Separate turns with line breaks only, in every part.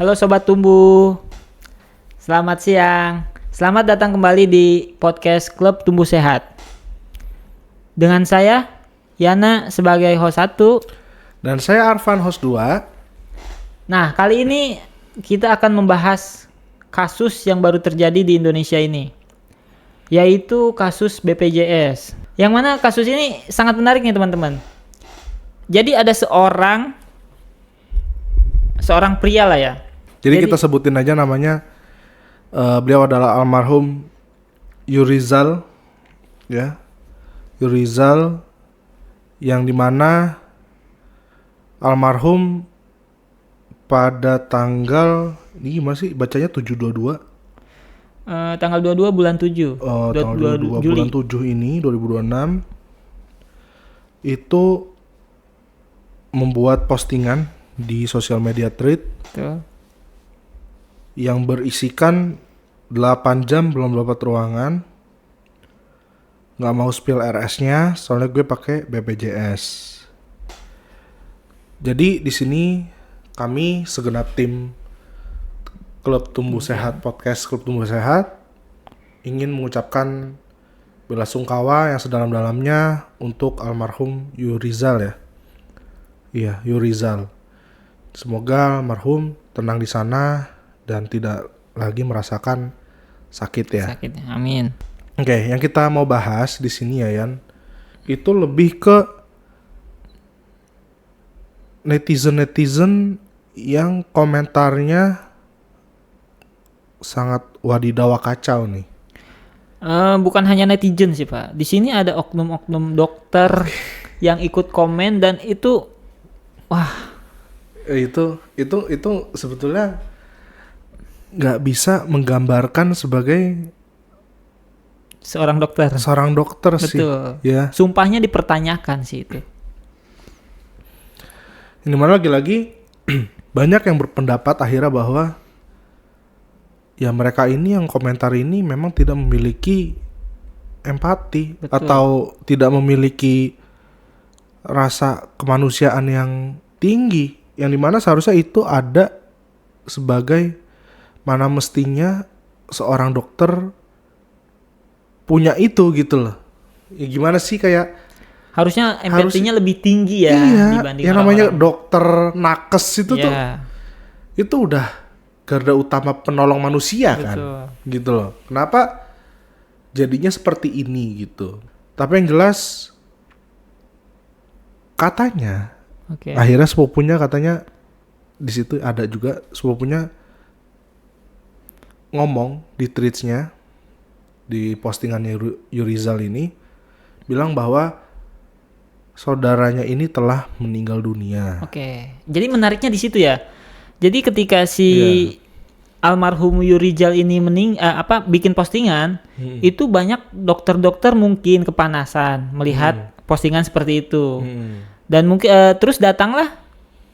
Halo Sobat Tumbuh, selamat siang. Selamat datang kembali di podcast Klub Tumbuh Sehat. Dengan saya, Yana sebagai host 1.
Dan saya Arfan, host 2.
Nah, kali ini kita akan membahas kasus yang baru terjadi di Indonesia ini, yaitu kasus BPJS. Yang mana kasus ini sangat menarik nih teman-teman. Jadi ada seorang pria lah ya.
Jadi kita sebutin aja namanya. Beliau adalah almarhum Yurizal, ya. Yurizal, yang dimana almarhum pada tanggal ini gimana sih bacanya 7/22?
Tanggal 22 bulan 7.
Tanggal 22 bulan 7 ini 2026 itu membuat postingan di sosial media thread.
Betul.
Yang berisikan 8 jam belum dapat ruangan, nggak mau spill RS-nya, soalnya gue pakai BPJS. Jadi di sini kami segenap tim Klub Tumbuh Sehat, podcast Klub Tumbuh Sehat, ingin mengucapkan belasungkawa yang sedalam-dalamnya untuk almarhum Yurizal ya. Iya, Yurizal. Semoga almarhum tenang di sana dan tidak lagi merasakan sakit ya.
Sakit, amin.
Oke, yang kita mau bahas di sini ya Yan, itu lebih ke netizen yang komentarnya sangat wadidaw kacau nih.
Bukan hanya netizen sih Pak. Di sini ada oknum-oknum dokter yang ikut komen dan itu, wah.
Itu sebetulnya nggak bisa menggambarkan sebagai
Seorang dokter
sih.
betul
Ya.
Sumpahnya dipertanyakan sih itu.
Ini mana lagi-lagi banyak yang berpendapat akhirnya bahwa ya mereka ini yang komentar ini memang tidak memiliki empati. Betul. Atau tidak memiliki rasa kemanusiaan yang tinggi, yang dimana seharusnya itu ada sebagai mana mestinya seorang dokter punya itu gitu loh. Ya gimana sih, kayak
harusnya empatinya lebih tinggi ya,
iya,
dibanding
yang namanya
orang-orang.
dokter nakes itu tuh itu udah garda utama penolong manusia. Betul. Kan gitu loh. Kenapa jadinya seperti ini gitu. Tapi yang jelas katanya akhirnya sepupunya katanya di situ ada juga sepupunya ngomong di tweetsnya, di postingannya Yurizal ini, bilang bahwa saudaranya ini telah meninggal dunia.
Oke, jadi menariknya di situ ya. Jadi ketika si almarhum Yurizal ini bikin postingan, itu banyak dokter-dokter mungkin kepanasan melihat postingan seperti itu. Dan mungkin terus datanglah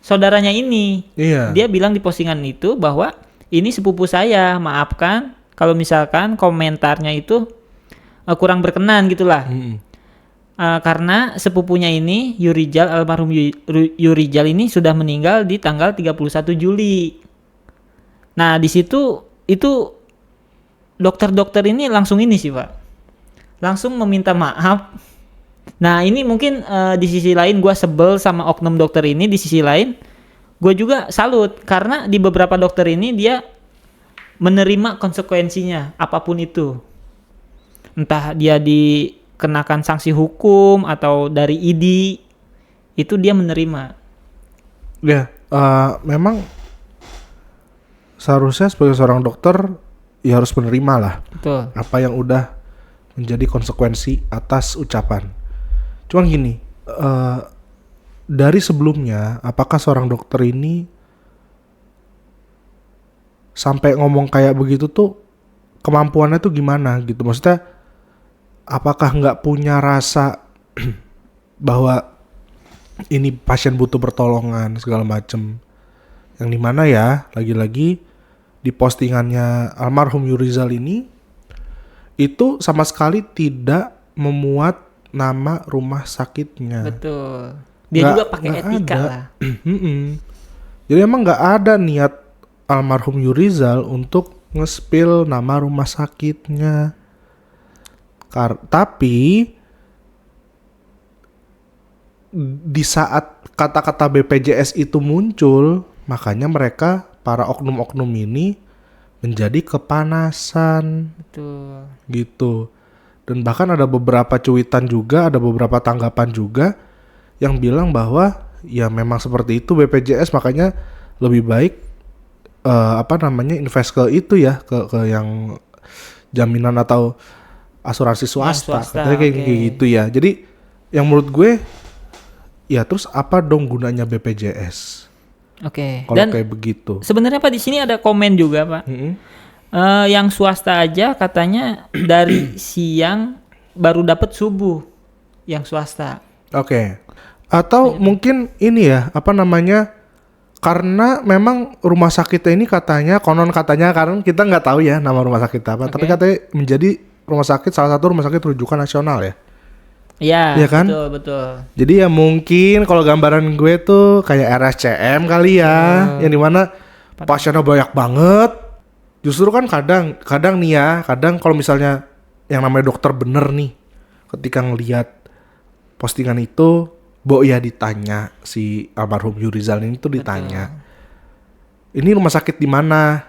saudaranya ini. Dia bilang di postingan itu bahwa ini sepupu saya, maafkan kalau misalkan komentarnya itu kurang berkenan gitulah. Karena sepupunya ini Yurizal, almarhum Yurizal ini sudah meninggal di tanggal 31 Juli. Nah, di situ itu dokter-dokter ini langsung ini sih, Pak. Langsung meminta maaf. Nah, ini mungkin di sisi lain gue sebel sama oknum dokter ini, di sisi lain gue juga salut karena di beberapa dokter ini dia menerima konsekuensinya apapun itu. Entah dia dikenakan sanksi hukum atau dari ID, itu dia menerima.
Ya, memang seharusnya sebagai seorang dokter ya harus menerima lah. Betul. Apa yang udah menjadi konsekuensi atas ucapan. Cuman gini, dari sebelumnya, apakah seorang dokter ini sampai ngomong kayak begitu tuh kemampuannya tuh gimana gitu? Maksudnya apakah nggak punya rasa bahwa ini pasien butuh pertolongan segala macem? Yang dimana ya, lagi-lagi di postingannya almarhum Yurizal ini itu sama sekali tidak memuat nama rumah sakitnya.
Betul. Dia juga pakai etika lah.
Jadi emang nggak ada niat almarhum Yurizal untuk nge-spill nama rumah sakitnya. Tapi di saat kata-kata BPJS itu muncul, makanya mereka, para oknum-oknum ini menjadi kepanasan.
Betul.
Gitu. Dan bahkan ada beberapa cuitan juga, ada beberapa tanggapan juga yang bilang bahwa ya memang seperti itu BPJS, makanya lebih baik invest ke itu ya, ke yang jaminan atau asuransi swasta. Katanya kayak gitu ya. Jadi yang menurut gue, ya terus apa dong gunanya BPJS?
Oke.
Kalau kayak begitu.
Sebenarnya Pak di sini ada komen juga Pak. Yang swasta aja katanya dari siang baru dapat subuh, yang swasta.
Oke. Atau mungkin ini ya, karena memang rumah sakitnya ini katanya, karena kita nggak tahu ya nama rumah sakit apa, tapi katanya menjadi salah satu rumah sakit rujukan nasional ya.
Iya,
kan?
Betul.
Jadi ya mungkin kalau gambaran gue tuh kayak RSCM kali ya, yang dimana pasiennya banyak banget. Justru kan kadang nih ya, kalau misalnya yang namanya dokter bener nih, ketika ngelihat postingan itu, ya ditanya si almarhum Yurizal ini tuh ditanya, ini rumah sakit di mana?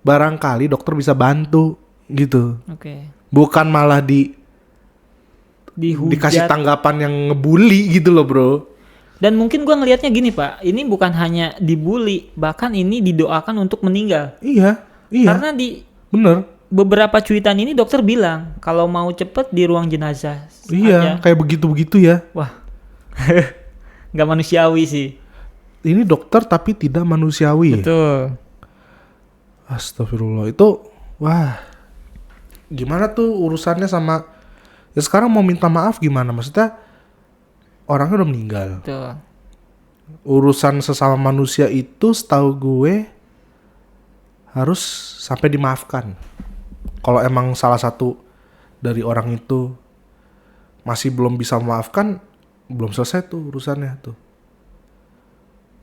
Barangkali dokter bisa bantu gitu. Bukan malah dikasih tanggapan yang ngebully gitu loh bro.
Dan mungkin gue ngelihatnya gini Pak, ini bukan hanya dibully, bahkan ini didoakan untuk meninggal.
Iya.
Karena
bener,
beberapa cuitan ini dokter bilang kalau mau cepet di ruang jenazah.
Iya, kayak begitu ya.
Wah, nggak manusiawi sih.
Ini dokter tapi tidak manusiawi.
Betul.
Astagfirullah, itu wah, gimana tuh urusannya sama, ya sekarang mau minta maaf gimana? Maksudnya orangnya udah meninggal.
Betul.
Urusan sesama manusia itu setahu gue harus sampai dimaafkan. Kalau emang salah satu dari orang itu masih belum bisa memaafkan, belum selesai tuh urusannya tuh.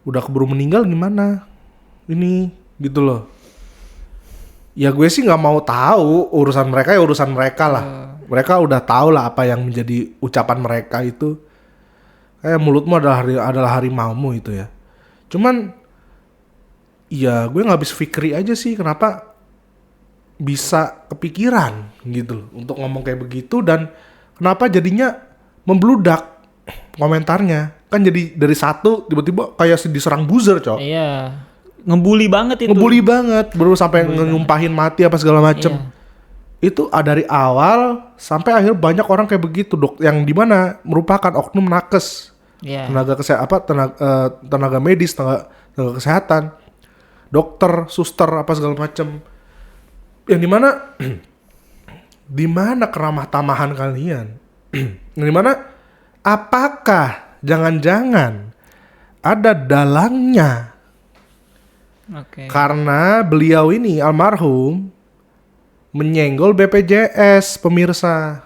Udah keburu meninggal gimana? Ini gitu loh. Ya gue sih nggak mau tahu urusan mereka, ya urusan mereka lah. Mereka udah tahu lah apa yang menjadi ucapan mereka itu. Kayak mulutmu adalah harimaumu itu ya. Cuman ya gue nggak habis fikri aja sih kenapa bisa kepikiran gitu loh untuk ngomong kayak begitu, dan kenapa jadinya membludak komentarnya. Kan jadi dari satu tiba-tiba kayak diserang buzzer, Cok.
Iya. Ngebully banget itu.
Ngebully banget, baru sampai nyumpahin mati apa segala macem.
Iya.
Itu dari awal sampai akhir banyak orang kayak begitu, Dok, yang dimana merupakan oknum nakes.
Iya.
Tenaga medis, tenaga kesehatan, dokter, suster apa segala macem. Yang dimana keramah tamahan kalian? Yang dimana apakah jangan-jangan ada dalangnya? Karena beliau ini almarhum menyenggol BPJS, pemirsa.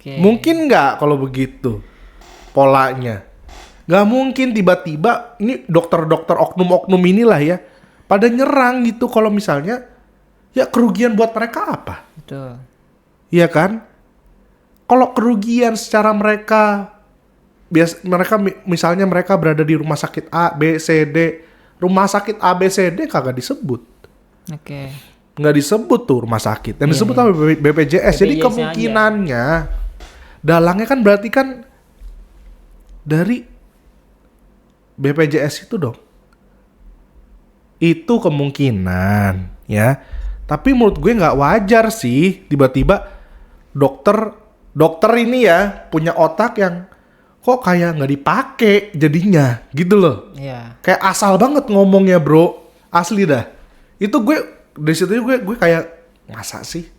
Mungkin nggak kalau begitu polanya? Nggak mungkin tiba-tiba ini dokter-dokter oknum-oknum inilah ya pada nyerang gitu. Kalau misalnya ya kerugian buat mereka apa?
Betul.
Iya kan? Kalau kerugian secara mereka misalnya mereka berada di rumah sakit A, B, C, D. Rumah sakit A, B, C, D kagak disebut. Nggak disebut tuh rumah sakit. Yang disebut sama BPJS. Jadi kemungkinannya dalangnya kan berarti kan dari BPJS itu dong. Itu kemungkinan ya. Tapi menurut gue nggak wajar sih tiba-tiba dokter ini ya punya otak yang kok kayak nggak dipakai jadinya gitu loh.
Iya.
Kayak asal banget ngomongnya bro, asli dah. Itu gue dari situ gue kayak masa sih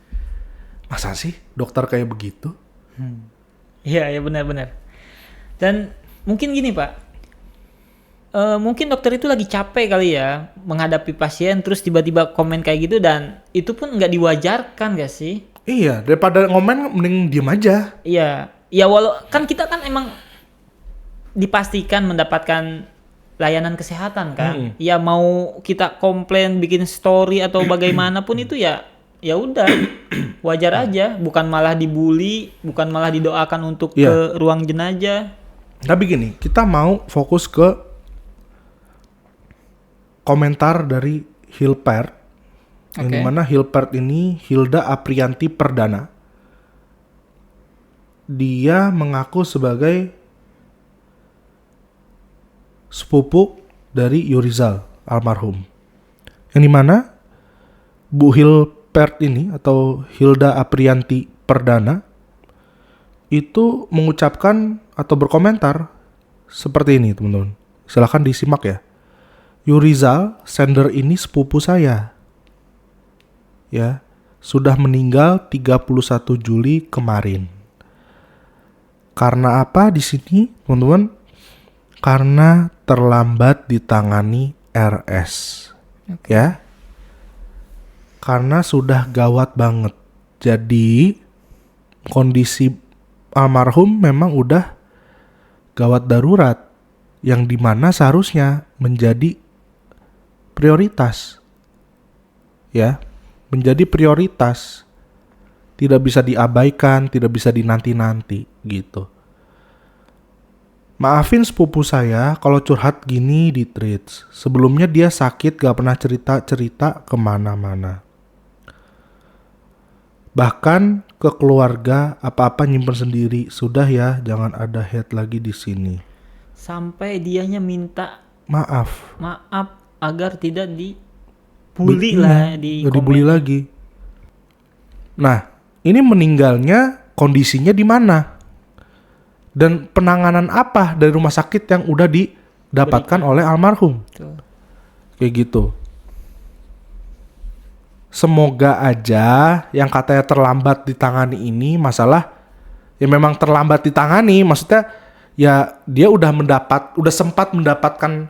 dokter kayak begitu.
Iya benar. Dan mungkin gini Pak, mungkin dokter itu lagi capek kali ya menghadapi pasien, terus tiba-tiba komen kayak gitu, dan itu pun nggak diwajarkan gak sih?
Iya, daripada ngomen mending diem aja.
Iya, ya walau kan kita kan emang dipastikan mendapatkan layanan kesehatan kan. Ya mau kita komplain bikin story atau bagaimanapun itu ya udah wajar aja, bukan malah dibully, bukan malah didoakan untuk ke ruang jenazah.
Tapi gini, kita mau fokus ke komentar dari Hilpert, yang dimana Hilpert ini Hilda Aprianti Perdana. Dia mengaku sebagai sepupu dari Yurizal almarhum. Yang dimana Bu Hilpert ini atau Hilda Aprianti Perdana itu mengucapkan atau berkomentar seperti ini, teman-teman. Silahkan disimak ya. Yurizal sender ini sepupu saya. Ya, sudah meninggal 31 Juli kemarin. Karena apa di sini, teman-teman? Karena terlambat ditangani RS. Ya. Karena sudah gawat banget. Jadi kondisi almarhum memang udah gawat darurat, yang dimana seharusnya menjadi prioritas. Ya, menjadi prioritas. Tidak bisa diabaikan, tidak bisa dinanti-nanti gitu. Maafin sepupu saya kalau curhat gini di Threads. Sebelumnya dia sakit gak pernah cerita-cerita kemana-mana. Bahkan ke keluarga apa-apa nyimpen sendiri. Sudah ya, jangan ada hate lagi di sini.
Sampai dianya minta
maaf
agar tidak dibully lah di komen.
Dibully lagi. Nah, ini meninggalnya kondisinya di mana? Dan penanganan apa dari rumah sakit yang udah didapatkan oleh almarhum?
Betul.
Kayak gitu. Semoga aja yang katanya terlambat ditangani ini masalah ya memang terlambat ditangani, maksudnya ya dia udah sempat mendapatkan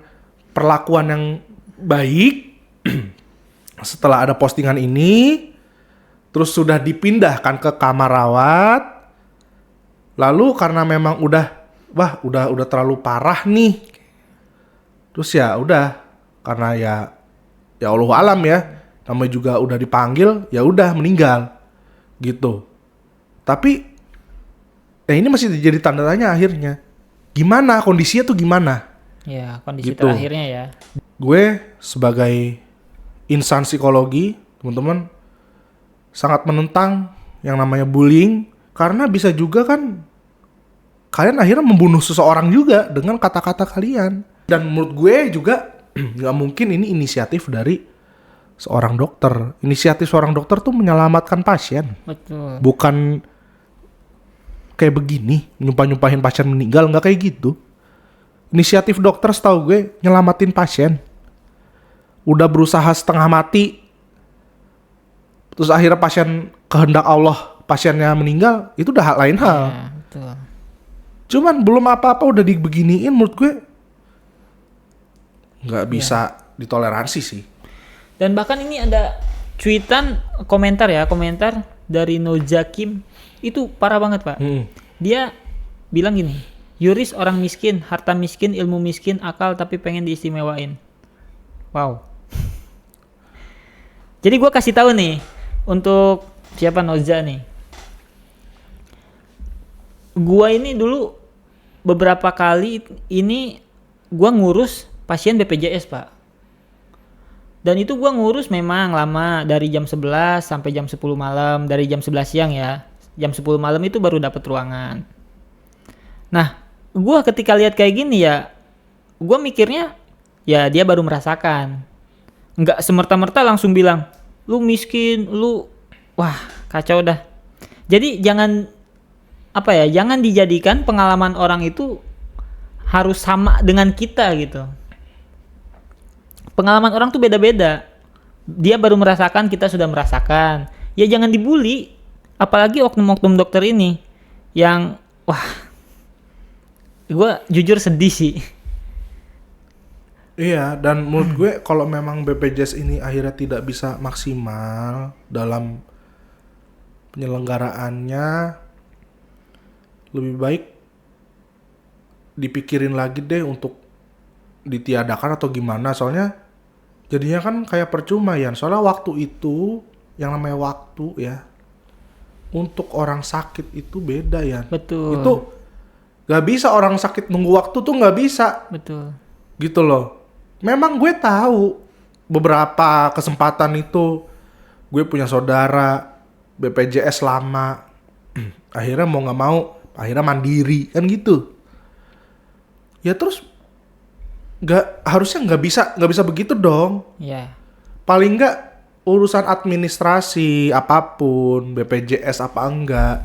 perlakuan yang baik setelah ada postingan ini, terus sudah dipindahkan ke kamar rawat, lalu karena memang udah terlalu parah nih, terus ya udah karena ya Allah alam ya, namanya juga udah dipanggil, ya udah meninggal gitu. Tapi ini masih jadi tanda tanya akhirnya. Gimana kondisinya tuh gimana?
Ya, kondisi
gitu.
Terakhirnya ya.
Gue sebagai insan psikologi, teman-teman, sangat menentang yang namanya bullying, karena bisa juga kan kalian akhirnya membunuh seseorang juga dengan kata-kata kalian. Dan menurut gue juga nggak mungkin ini inisiatif dari seorang dokter. Inisiatif seorang dokter tuh menyelamatkan pasien.
Betul.
Bukan kayak begini, nyumpahin pasien meninggal, nggak kayak gitu. Inisiatif dokter setahu gue nyelamatin pasien. Udah berusaha setengah mati, terus akhirnya pasien kehendak Allah pasiennya meninggal, itu udah lain hal.
Ya, betul.
Cuman belum apa-apa udah dibeginiin, menurut gue nggak bisa ditoleransi sih.
Dan bahkan ini ada komentar dari Nojakim, itu parah banget Pak. Dia bilang gini, Yuris orang miskin, harta miskin, ilmu miskin, akal tapi pengen diistimewain. Wow. Jadi gue kasih tahu nih untuk siapa Noza nih. Gua ini dulu beberapa kali ini gua ngurus pasien BPJS Pak. Dan itu gua ngurus memang lama, dari jam 11 sampai jam 10 malam, dari jam 11 siang ya. Jam 10 malam itu baru dapat ruangan. Nah, gua ketika lihat kayak gini ya, gua mikirnya ya dia baru merasakan. Enggak semerta-merta langsung bilang, "Lu miskin, lu wah, kacau dah." Jadi jangan dijadikan pengalaman orang itu harus sama dengan kita gitu. Pengalaman orang tuh beda-beda. Dia baru merasakan, kita sudah merasakan. Ya jangan dibully. Apalagi oknum-oknum dokter ini yang gue jujur sedih sih.
Iya, dan menurut gue kalau memang BPJS ini akhirnya tidak bisa maksimal dalam penyelenggaraannya, lebih baik dipikirin lagi deh untuk ditiadakan atau gimana, soalnya jadinya kan kayak percuma ya. Soalnya waktu itu, yang namanya waktu ya, untuk orang sakit itu beda ya.
Betul.
Itu gak bisa orang sakit nunggu waktu tuh, gak bisa.
Betul.
Gitu loh. Memang gue tahu beberapa kesempatan itu gue punya saudara BPJS lama, akhirnya mau nggak mau akhirnya mandiri kan gitu ya. Terus harusnya nggak bisa begitu dong.
Ya.
Paling nggak urusan administrasi apapun BPJS apa enggak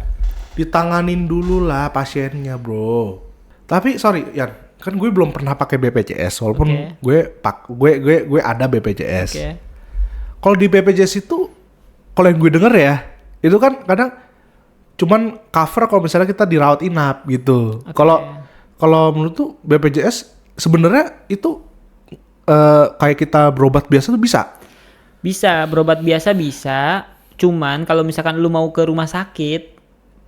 ditanganin dulu lah pasiennya bro. Tapi sorry Yan, kan gue belum pernah pakai BPJS walaupun gue ada BPJS. Kalau di BPJS itu, kalau yang gue denger ya, itu kan kadang cuman cover kalau misalnya kita dirawat inap gitu. Kalau menurut tuh BPJS sebenarnya itu kayak kita berobat biasa tuh bisa?
Bisa, berobat biasa bisa. Cuman kalau misalkan lu mau ke rumah sakit,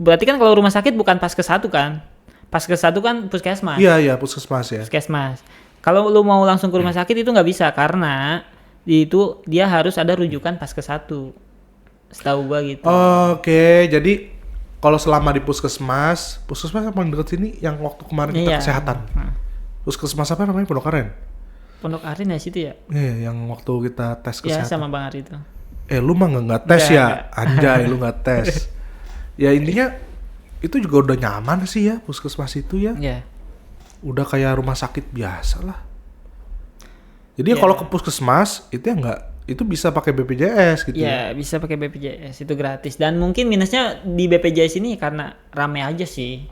berarti kan kalau rumah sakit bukan Paskes 1 kan? Paskes 1 kan puskesmas.
Iya, puskesmas ya.
Puskesmas. Kalau lu mau langsung ke rumah sakit itu nggak bisa karena itu dia harus ada rujukan Paskes 1. Setahu gua gitu.
Oke, jadi kalau selama di puskesmas yang paling dekat sini yang waktu kemarin kita kesehatan. Puskesmas apa namanya? Pondok Aren.
Pondok Aren ya situ ya?
Iya, yang waktu kita tes kesehatan.
Iya, sama Bang Ari itu.
Lu mah nggak tes ya? Anjay, lu nggak tes. Ya intinya itu juga udah nyaman sih ya puskesmas itu ya.
Iya.
Udah kayak rumah sakit biasa lah. Jadi kalau ke puskesmas itu ya nggak, itu bisa pakai BPJS gitu.
Ya, bisa pakai BPJS, itu gratis. Dan mungkin minusnya di BPJS ini karena rame aja sih.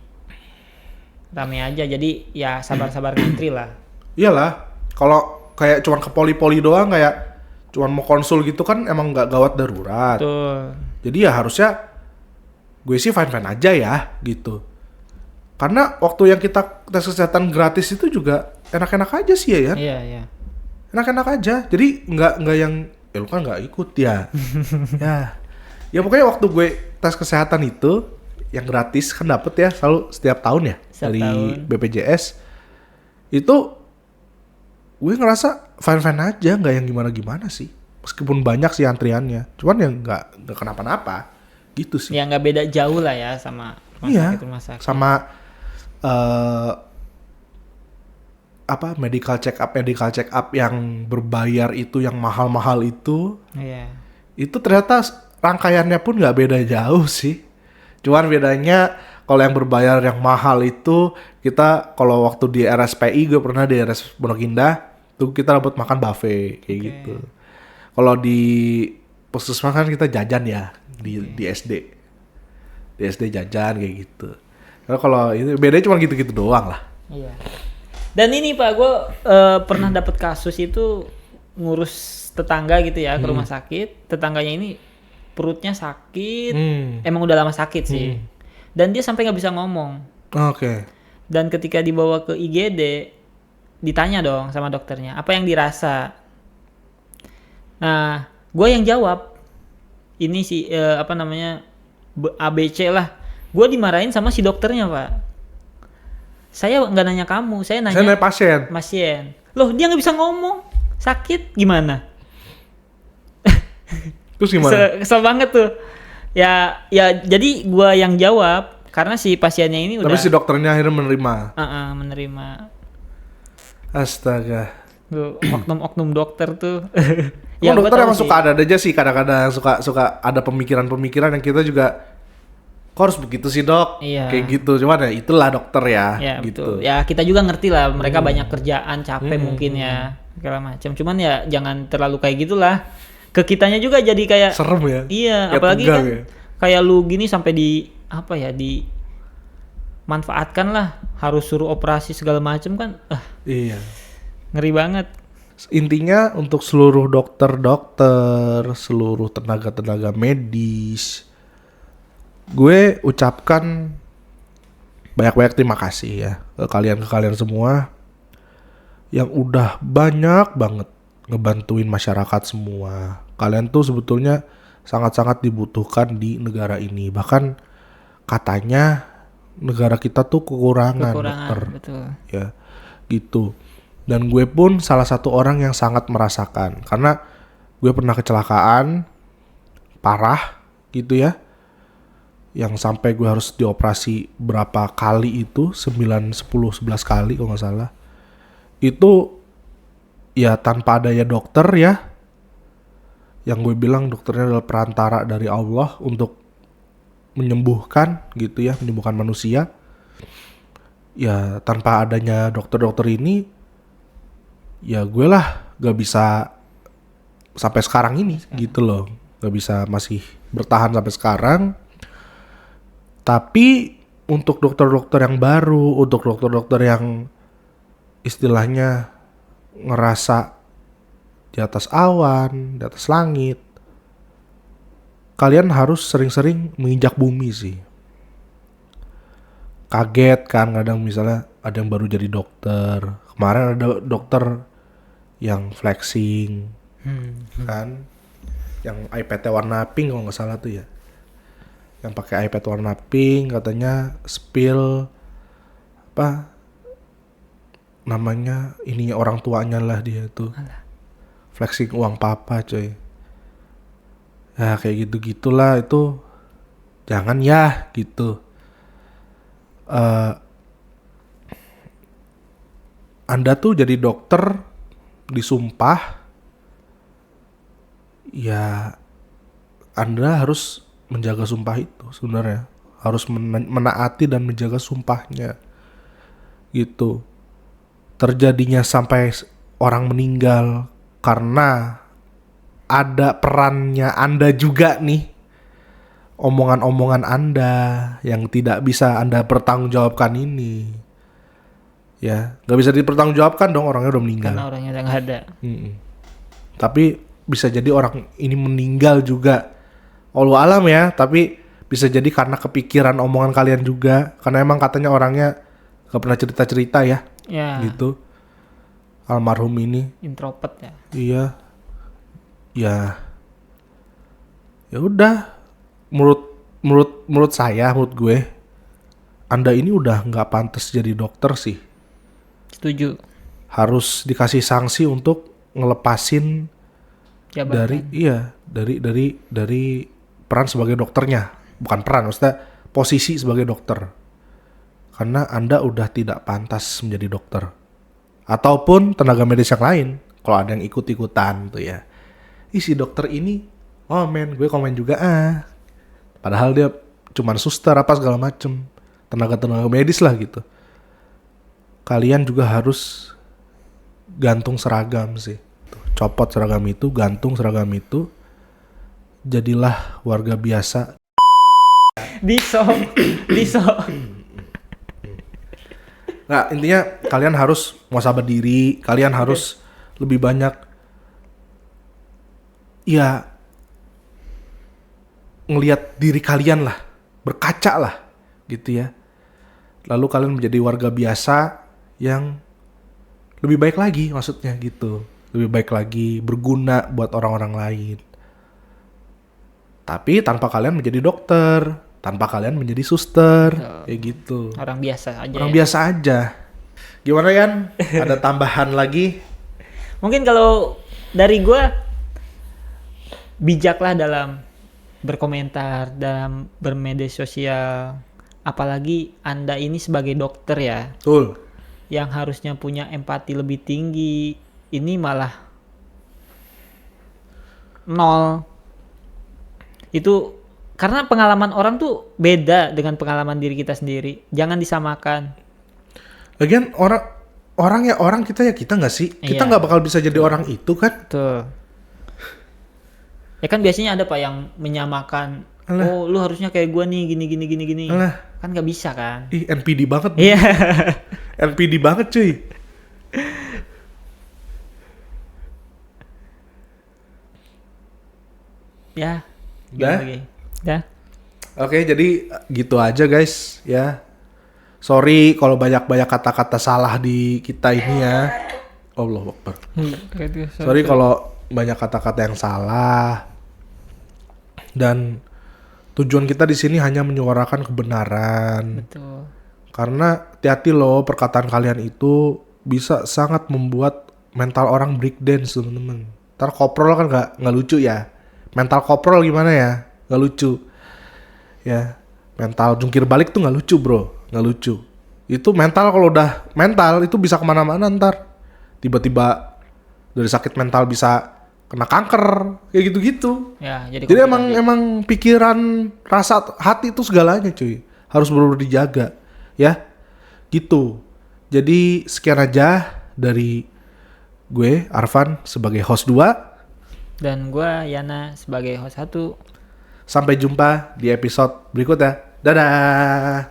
Rame aja, jadi ya sabar-sabar ngantri lah.
Iyalah, kalau kayak cuman ke poli-poli doang, kayak cuman mau konsul gitu kan emang nggak gawat darurat.
Betul.
Jadi ya harusnya gue sih fine-fine aja ya gitu. Karena waktu yang kita tes kesehatan gratis itu juga enak-enak aja sih ya.
Iya.
Enak-enak aja, jadi nggak yang lu kan nggak ikut ya. ya pokoknya waktu gue tes kesehatan itu yang gratis kan dapet ya selalu setiap tahun ya dari BPJS itu, gue ngerasa fine aja, nggak yang gimana sih, meskipun banyak sih antriannya, cuman yang nggak kenapa-napa gitu sih.
Ya nggak beda jauh lah ya sama rumah sakit.
Sama medical check up yang berbayar itu, yang mahal itu.
Iya.
Itu ternyata rangkaiannya pun nggak beda jauh sih. Cuman bedanya kalau yang berbayar yang mahal itu, kita kalau waktu di RSPI, gue pernah di RS Pondok Indah, tuh kita dapat makan buffet kayak gitu. Kalau di puskesmas kan kita jajan ya di SD. Di SD jajan kayak gitu. Kalau itu bedanya cuma gitu-gitu doang lah.
Iya. Dan ini Pak, gue pernah dapat kasus itu ngurus tetangga gitu ya ke rumah sakit. Tetangganya ini perutnya sakit, emang udah lama sakit sih. Dan dia sampai nggak bisa ngomong.
Oke.
Dan ketika dibawa ke IGD, ditanya dong sama dokternya, apa yang dirasa? Nah, gue yang jawab, ini si ABC lah. Gue dimarahin sama si dokternya Pak. Saya nggak nanya kamu, saya nanya pasien. Loh, dia nggak bisa ngomong, sakit gimana?
Terus gimana?
Kesel banget tuh. Ya jadi gua yang jawab karena si pasiennya ini udah.
Tapi si dokternya akhirnya menerima.
Menerima.
Astaga.
Oknum dokter tuh.
Ya, dokter emang suka ada aja sih, kadang-kadang suka ada pemikiran yang kita juga, kok harus begitu sih dok?
Iya.
Kayak gitu, cuman ya itulah dokter ya.
Ya
gitu.
Betul. Ya kita juga ngerti lah, mereka banyak kerjaan, capek mungkin ya, segala macam. Cuman ya jangan terlalu kayak gitulah. Ke kitanya juga jadi kayak
serem ya.
Iya, kayak apalagi kan ya. Kayak lu gini sampai manfaatkan lah, harus suruh operasi segala macam kan.
Iya.
Ngeri banget.
Intinya untuk seluruh dokter, seluruh tenaga medis, gue ucapkan banyak-banyak terima kasih ya ke kalian semua yang udah banyak banget ngebantuin masyarakat semua. Kalian tuh sebetulnya sangat-sangat dibutuhkan di negara ini. Bahkan katanya negara kita tuh kekurangan dokter.
Betul.
Ya, gitu. Dan gue pun salah satu orang yang sangat merasakan. Karena gue pernah kecelakaan parah gitu ya. Yang sampai gue harus dioperasi berapa kali itu. 9, 10, 11 kali kalau gak salah. Itu ya tanpa adanya dokter ya. Yang gue bilang dokternya adalah perantara dari Allah untuk menyembuhkan gitu ya. Menyembuhkan manusia. Ya tanpa adanya dokter-dokter ini, ya gue lah gak bisa sampai sekarang ini gitu loh. Gak bisa masih bertahan sampai sekarang. Tapi untuk dokter-dokter yang baru, untuk dokter-dokter yang istilahnya ngerasa di atas awan, di atas langit, kalian harus sering-sering menginjak bumi sih. Kaget kan kadang misalnya ada yang baru jadi dokter. Kemarin ada dokter yang flexing kan, yang iPad-nya warna pink kalau nggak salah tuh ya, yang pakai iPad warna pink katanya spill apa namanya ininya orang tuanya lah dia tuh. Flexing uang papa coy. Ya kayak gitu-gitulah itu. Jangan ya gitu. Anda tuh jadi dokter disumpah. Ya Anda harus menjaga sumpah itu sebenarnya. Harus menaati dan menjaga sumpahnya. Gitu. Terjadinya sampai orang meninggal karena ada perannya Anda juga nih. Omongan-omongan Anda yang tidak bisa Anda pertanggungjawabkan ini. Ya, gak bisa dipertanggungjawabkan dong, orangnya udah meninggal.
Karena orangnya udah gak ada.
Tapi bisa jadi orang ini meninggal juga. Wallahu alam ya, tapi bisa jadi karena kepikiran omongan kalian juga. Karena emang katanya orangnya gak pernah cerita-cerita ya.
Ya.
Gitu. Almarhum ini.
Introvert ya.
Iya. Ya udah. Menurut saya, menurut gue, Anda ini udah nggak pantas jadi dokter sih.
Setuju.
Harus dikasih sanksi untuk ngelepasin
Jabatan.
dari peran sebagai dokternya. Bukan peran, maksudnya posisi sebagai dokter. Karena Anda udah tidak pantas menjadi dokter. Ataupun tenaga medis yang lain. Kalau ada yang ikut-ikutan tuh ya. Si dokter ini, oh men, gue komen juga Padahal dia cuman suster apa segala macem. Tenaga medis lah gitu. Kalian juga harus gantung seragam sih. Copot seragam itu, gantung seragam itu. Jadilah warga biasa.
Diso.
Nah intinya kalian harus muhasabah diri. Kalian harus lebih banyak ya ngelihat diri kalian lah, berkaca lah gitu ya. Lalu kalian menjadi warga biasa yang lebih baik lagi, maksudnya gitu. Lebih baik lagi, berguna buat orang-orang lain. Tapi tanpa kalian menjadi dokter, tanpa kalian menjadi suster, kayak gitu.
Orang biasa aja.
Orang biasa aja. Gimana Yan? Ada tambahan lagi?
Mungkin kalau dari gue, bijaklah dalam berkomentar, dalam bermedia sosial. Apalagi Anda ini sebagai dokter ya.
Betul.
Yang harusnya punya empati lebih tinggi, ini malah 0. Itu karena pengalaman orang tuh beda dengan pengalaman diri kita sendiri. Jangan disamakan.
Lagian orang kita ya kita nggak sih? Kita nggak bakal bisa jadi orang itu kan?
Tuh. Ya kan biasanya ada Pak yang menyamakan. Alah. Oh lu harusnya kayak gue nih gini.
Alah.
Kan nggak bisa kan?
Ih NPD banget.
Iya.
NPD banget cuy.
Ya.
Dah.
Dah.
Oke, jadi gitu aja guys ya. Sorry kalau banyak kata-kata salah di kita ini ya. Allahu Akbar. Sorry kalau banyak kata-kata yang salah. Dan tujuan kita di sini hanya menyuarakan kebenaran.
Betul.
Karena hati-hati loh perkataan kalian itu bisa sangat membuat mental orang breakdance teman-teman. Ntar koprol kan nggak lucu ya. Mental koprol gimana ya? Nggak lucu. Ya, mental jungkir balik tuh nggak lucu bro, nggak lucu. Itu mental kalau udah mental itu bisa kemana-mana ntar. Tiba-tiba dari sakit mental bisa kena kanker, kayak gitu-gitu.
Ya, jadi
emang pikiran, rasa, hati itu segalanya cuy. Harus benar-benar dijaga, ya. Gitu. Jadi sekian aja dari gue Arfan sebagai host 2
dan gue Yana sebagai host 1.
Sampai jumpa di episode berikutnya. Dadah.